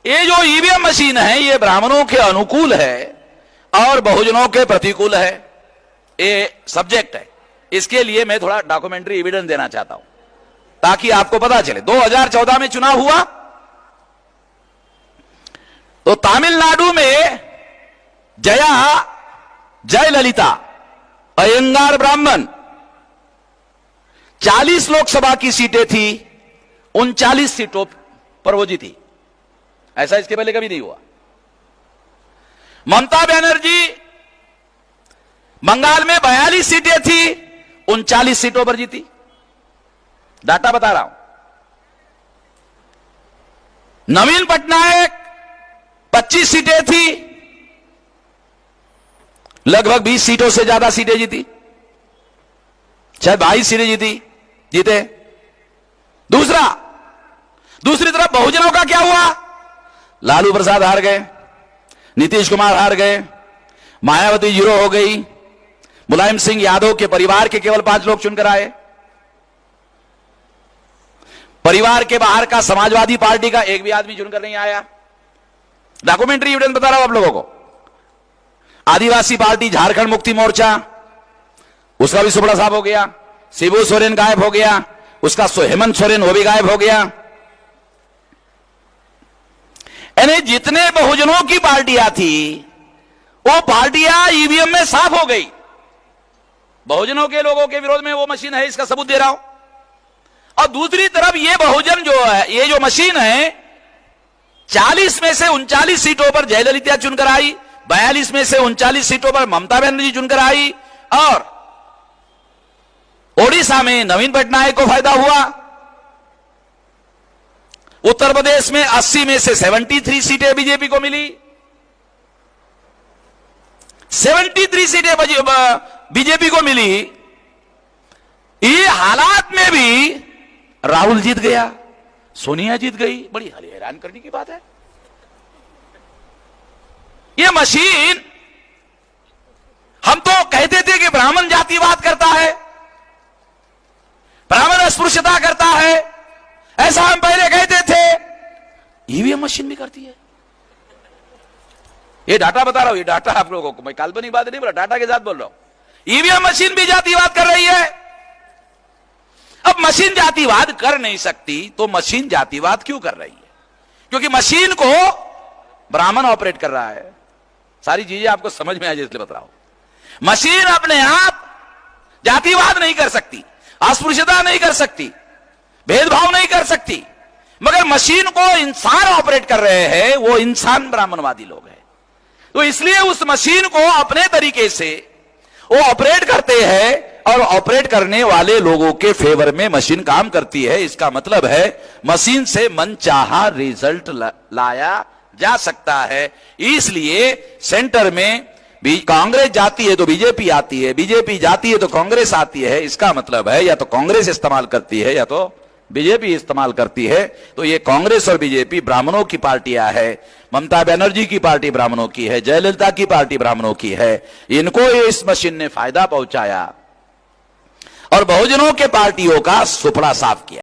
ये जो EVM machine है ये ब्राह्मणों के अनुकूल है और बहुजनों के प्रतिकूल है, ये सब्जेक्ट है। इसके लिए मैं थोड़ा डॉक्यूमेंट्री एविडेंस देना चाहता हूं ताकि आपको पता चले। 2014 में चुनाव हुआ तो तमिलनाडु में जयललिता अयंगार ब्राह्मण 40 लोकसभा की सीटें थी, 39 सीटों पर वो जीती। ऐसा इसके पहले कभी नहीं हुआ। ममता बनर्जी बंगाल में 42 सीटें थी, 39 सीटों पर जीती। डाटा बता रहा हूं। नवीन पटनायक 25 सीटें थी, लगभग 20 सीटों से ज्यादा सीटें जीती, शायद 22 सीटें जीते। दूसरी तरफ बहुजनों का क्या हुआ? लालू प्रसाद हार गए, नीतीश कुमार हार गए, मायावती 0 हो गई, मुलायम सिंह यादव के परिवार के केवल 5 लोग चुनकर आए, परिवार के बाहर का समाजवादी पार्टी का एक भी आदमी चुनकर नहीं आया। डॉक्यूमेंट्री एविडेंस बता रहा हूं आप लोगों को। आदिवासी पार्टी झारखंड मुक्ति मोर्चा, उसका भी सुबड़ा साहब हो गया, शिबू सोरेन गायब हो गया, उसका हेमंत सोरेन वो भी गायब हो गया। यानी जितने बहुजनों की पार्टियां थी वो पार्टियां ईवीएम में साफ हो गई। बहुजनों के लोगों के विरोध में वो मशीन है, इसका सबूत दे रहा हूं। और दूसरी तरफ ये बहुजन जो है, ये जो मशीन है 40 में से 39 सीटों पर जयललिता चुनकर आई, 42 में से 39 सीटों पर ममता बनर्जी चुनकर आई, और ओडिशा में नवीन पटनायक को फायदा हुआ। उत्तर प्रदेश में 80 में से 73 सीटें बीजेपी को मिली, 73 सीटें बीजेपी को मिली। ये हालात में भी राहुल जीत गया, सोनिया जीत गई। बड़ी हैरान करने की बात है। ये मशीन, हम तो कहते थे कि ब्राह्मण जातिवाद करता है, ब्राह्मण अस्पृश्यता करता है, ऐसा हम पहले कहते थे। ईवीएम मशीन भी करती है। ये डाटा बता रहा हूं, ये डाटा आप लोगों को, मैं काल्पनिक बात नहीं बोला, डाटा के साथ बोल रहा हूं। ईवीएम मशीन भी जातिवाद कर रही है। अब मशीन जातिवाद कर नहीं सकती तो मशीन जातिवाद क्यों कर रही है? क्योंकि मशीन को ब्राह्मण ऑपरेट कर रहा है। सारी चीजें आपको समझ में आ जाए इसलिए बता रहा हूं। मशीन अपने आप जातिवाद नहीं कर सकती, अस्पृश्यता नहीं कर सकती, भेदभाव नहीं कर सकती, मगर मशीन को इंसान ऑपरेट कर रहे हैं, वो इंसान ब्राह्मणवादी लोग हैं। तो इसलिए उस मशीन को अपने तरीके से वो ऑपरेट करते हैं और ऑपरेट करने वाले लोगों के फेवर में मशीन काम करती है। इसका मतलब है मशीन से मनचाहा रिजल्ट लाया जा सकता है। इसलिए सेंटर में कांग्रेस जाती है तो बीजेपी आती है, बीजेपी जाती है तो कांग्रेस आती है। इसका मतलब है या तो कांग्रेस इस्तेमाल करती है या तो बीजेपी इस्तेमाल करती है। तो ये कांग्रेस और बीजेपी ब्राह्मणों की पार्टियां है। ममता बनर्जी की पार्टी ब्राह्मणों की है, जयललिता की पार्टी ब्राह्मणों की है। इनको इस मशीन ने फायदा पहुंचाया और बहुजनों के पार्टियों का सुपड़ा साफ किया।